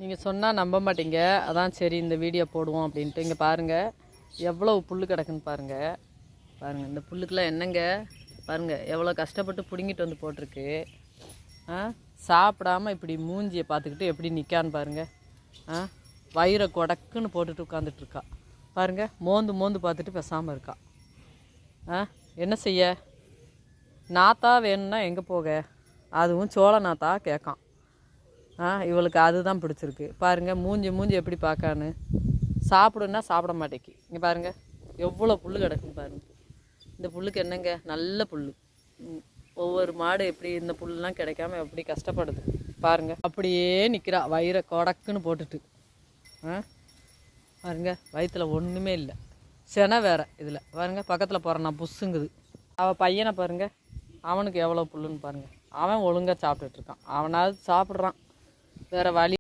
நீங்கள் சொன்னால் நம்ப மாட்டீங்க. அதான் சரி இந்த வீடியோ போடுவோம் அப்படின்ட்டு. இங்கே பாருங்கள் எவ்வளோ புல் கிடக்குன்னு பாருங்கள். பாருங்கள் இந்த புல்லுக்கெல்லாம் என்னங்க பாருங்கள் எவ்வளோ கஷ்டப்பட்டு பிடுங்கிட்டு வந்து போட்டிருக்கு. சாப்பிடாமல் இப்படி மூஞ்சியை பார்த்துக்கிட்டு எப்படி நிற்கான்னு பாருங்கள். வயிறை கொடக்குன்னு போட்டுட்டு உட்காந்துட்ருக்கா பாருங்கள். மோந்து மோந்து பார்த்துட்டு பேசாமல் இருக்கா. என்ன செய்ய? நாத்தா வேணும்னா எங்கே போக? அதுவும் சோள நாத்தா கேட்கான். இவளுக்கு அதுதான் பிடிச்சிருக்கு பாருங்கள். மூஞ்சி எப்படி பார்க்கான்னு. சாப்பிடுன்னா சாப்பிட மாட்டேக்கி. இங்கே பாருங்கள் எவ்வளோ புல் கிடக்குன்னு பாருங்கள். இந்த புல்லுக்கு என்னங்க நல்ல புல். ஒவ்வொரு மாடு எப்படி இந்த புல்லாம் கிடைக்காம எப்படி கஷ்டப்படுது பாருங்கள். அப்படியே நிற்கிறா வயிறை கொடக்குன்னு போட்டுட்டு. பாருங்க வயிற்றில் ஒன்றுமே இல்லை. செனை வேறு இதில் பாருங்கள். பக்கத்தில் போகிறேன் புஷ்ஷுங்குது. அவள் பையனை பாருங்கள். அவனுக்கு எவ்வளோ புல்லுன்னு பாருங்கள். அவன் ஒழுங்காக சாப்பிட்டுட்ருக்கான். அவனாவது சாப்பிட்றான். வேறு வழி